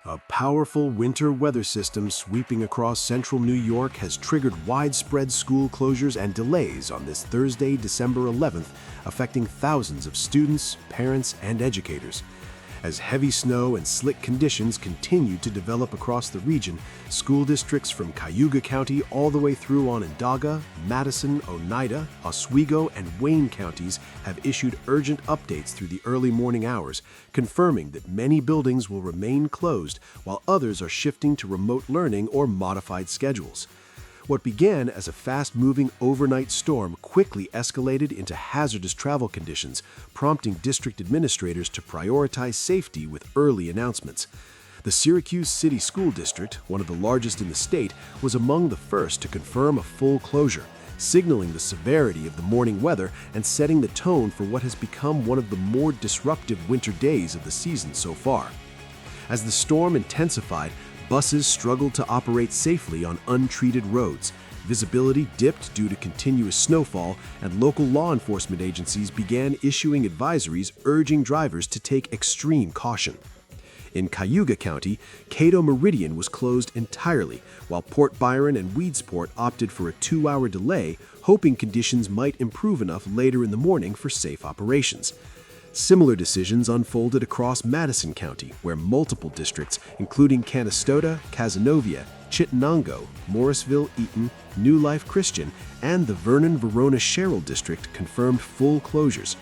A powerful winter weather system sweeping across central New York has triggered widespread school closures and delays on this Thursday, December 11th, affecting thousands of students, parents, and educators. As heavy snow and slick conditions continue to develop across the region, school districts from Cayuga County all the way through Onondaga, Madison, Oneida, Oswego, and Wayne counties have issued urgent updates through the early morning hours, confirming that many buildings will remain closed while others are shifting to remote learning or modified schedules. What began as a fast-moving overnight storm quickly escalated into hazardous travel conditions, prompting district administrators to prioritize safety with early announcements. The Syracuse City School District, one of the largest in the state, was among the first to confirm a full closure, signaling the severity of the morning weather and setting the tone for what has become one of the more disruptive winter days of the season so far. As the storm intensified, buses struggled to operate safely on untreated roads. Visibility dipped due to continuous snowfall, and local law enforcement agencies began issuing advisories urging drivers to take extreme caution. In Cayuga County, Cato Meridian was closed entirely, while Port Byron and Weedsport opted for a 2-hour delay, hoping conditions might improve enough later in the morning for safe operations. Similar decisions unfolded across Madison County, where multiple districts, including Canastota, Cazenovia, Chittenango, Morrisville, Eaton, New Life Christian, and the Vernon-Verona-Sherrill District confirmed full closures.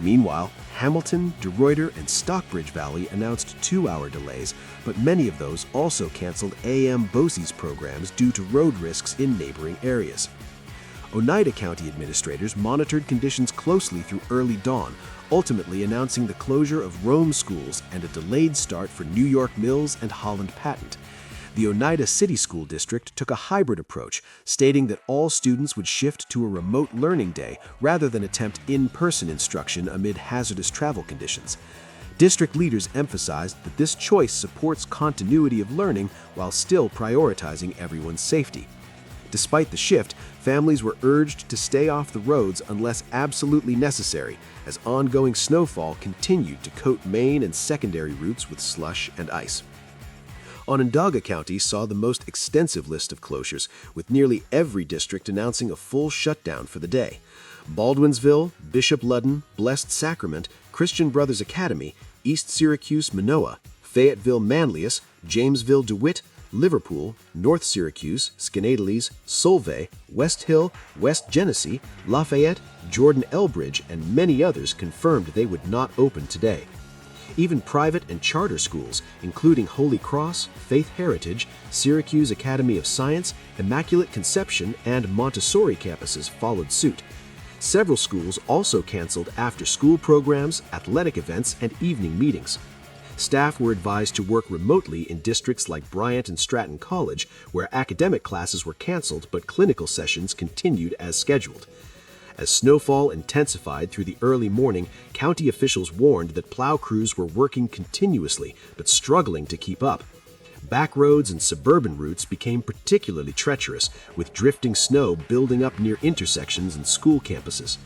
Meanwhile, Hamilton, DeRuyter, and Stockbridge Valley announced 2-hour delays, but many of those also canceled AM BOCES programs due to road risks in neighboring areas. Oneida County administrators monitored conditions closely through early dawn, ultimately announcing the closure of Rome schools and a delayed start for New York Mills and Holland Patent. The Oneida City School District took a hybrid approach, stating that all students would shift to a remote learning day rather than attempt in-person instruction amid hazardous travel conditions. District leaders emphasized that this choice supports continuity of learning while still prioritizing everyone's safety. Despite the shift, families were urged to stay off the roads unless absolutely necessary, as ongoing snowfall continued to coat main and secondary routes with slush and ice. Onondaga County saw the most extensive list of closures, with nearly every district announcing a full shutdown for the day. Baldwinsville, Bishop Ludden, Blessed Sacrament, Christian Brothers Academy, East Syracuse, Manoa, Fayetteville, Manlius, Jamesville, DeWitt, Liverpool, North Syracuse, Skaneateles, Solvay, West Hill, West Genesee, Lafayette, Jordan Elbridge, and many others confirmed they would not open today. Even private and charter schools, including Holy Cross, Faith Heritage, Syracuse Academy of Science, Immaculate Conception, and Montessori campuses followed suit. Several schools also canceled after-school programs, athletic events, and evening meetings. Staff were advised to work remotely in districts like Bryant and Stratton College, where academic classes were canceled but clinical sessions continued as scheduled. As snowfall intensified through the early morning, county officials warned that plow crews were working continuously but struggling to keep up. Back roads and suburban routes became particularly treacherous, with drifting snow building up near intersections and school campuses.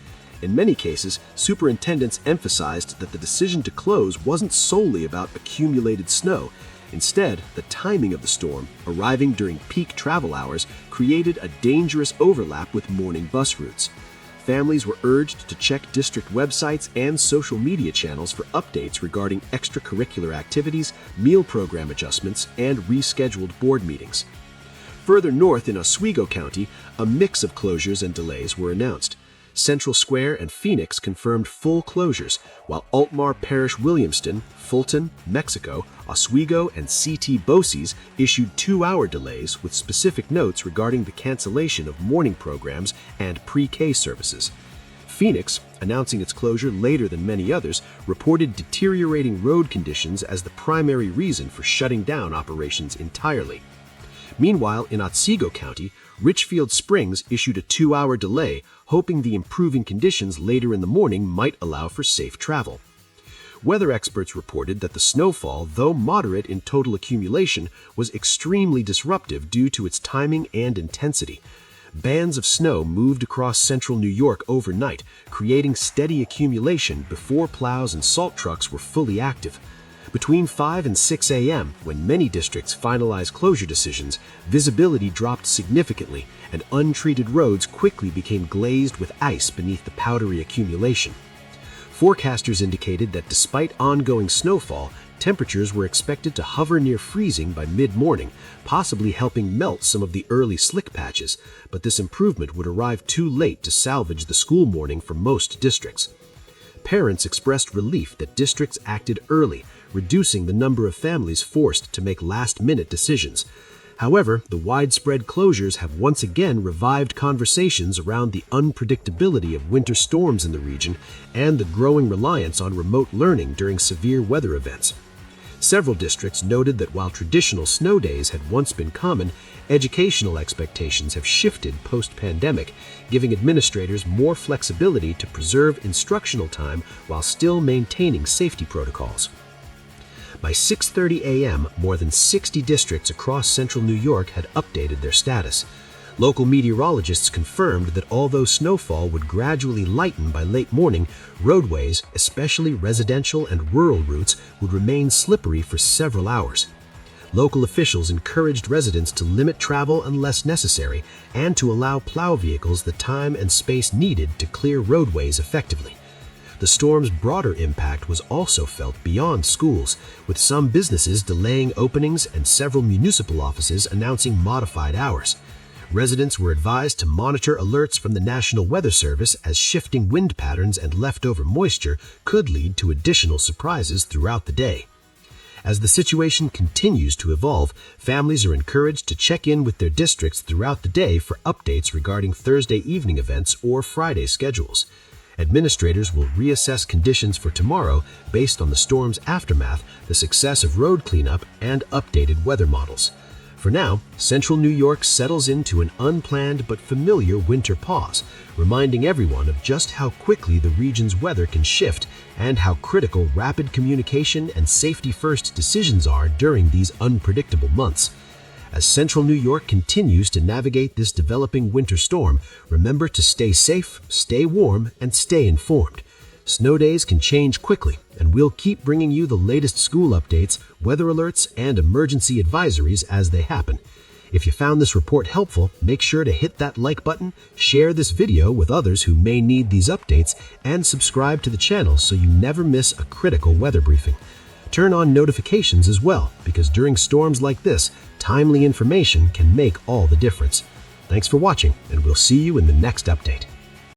In many cases, superintendents emphasized that the decision to close wasn't solely about accumulated snow. Instead, the timing of the storm, arriving during peak travel hours, created a dangerous overlap with morning bus routes. Families were urged to check district websites and social media channels for updates regarding extracurricular activities, meal program adjustments, and rescheduled board meetings. Further north in Oswego County, a mix of closures and delays were announced. Central Square and Phoenix confirmed full closures, while Altmar Parish Williamston, Fulton, Mexico, Oswego, and CT BOCES issued 2-hour delays with specific notes regarding the cancellation of morning programs and pre-K services. Phoenix, announcing its closure later than many others, reported deteriorating road conditions as the primary reason for shutting down operations entirely. Meanwhile, in Otsego County, Richfield Springs issued a 2-hour delay, hoping the improving conditions later in the morning might allow for safe travel. Weather experts reported that the snowfall, though moderate in total accumulation, was extremely disruptive due to its timing and intensity. Bands of snow moved across central New York overnight, creating steady accumulation before plows and salt trucks were fully active. Between 5 and 6 a.m., when many districts finalized closure decisions, visibility dropped significantly, and untreated roads quickly became glazed with ice beneath the powdery accumulation. Forecasters indicated that despite ongoing snowfall, temperatures were expected to hover near freezing by mid-morning, possibly helping melt some of the early slick patches, but this improvement would arrive too late to salvage the school morning for most districts. Parents expressed relief that districts acted early, reducing the number of families forced to make last-minute decisions. However, the widespread closures have once again revived conversations around the unpredictability of winter storms in the region and the growing reliance on remote learning during severe weather events. Several districts noted that while traditional snow days had once been common, educational expectations have shifted post-pandemic, giving administrators more flexibility to preserve instructional time while still maintaining safety protocols. By 6:30 a.m., more than 60 districts across central New York had updated their status. Local meteorologists confirmed that although snowfall would gradually lighten by late morning, roadways, especially residential and rural routes, would remain slippery for several hours. Local officials encouraged residents to limit travel unless necessary and to allow plow vehicles the time and space needed to clear roadways effectively. The storm's broader impact was also felt beyond schools, with some businesses delaying openings and several municipal offices announcing modified hours. Residents were advised to monitor alerts from the National Weather Service as shifting wind patterns and leftover moisture could lead to additional surprises throughout the day. As the situation continues to evolve, families are encouraged to check in with their districts throughout the day for updates regarding Thursday evening events or Friday schedules. Administrators will reassess conditions for tomorrow based on the storm's aftermath, the success of road cleanup, and updated weather models. For now, central New York settles into an unplanned but familiar winter pause, reminding everyone of just how quickly the region's weather can shift and how critical rapid communication and safety-first decisions are during these unpredictable months. As central New York continues to navigate this developing winter storm, remember to stay safe, stay warm, and stay informed. Snow days can change quickly, and we'll keep bringing you the latest school updates, weather alerts, and emergency advisories as they happen. If you found this report helpful, make sure to hit that like button, share this video with others who may need these updates, and subscribe to the channel so you never miss a critical weather briefing. Turn on notifications as well, because during storms like this, timely information can make all the difference. Thanks for watching, and we'll see you in the next update.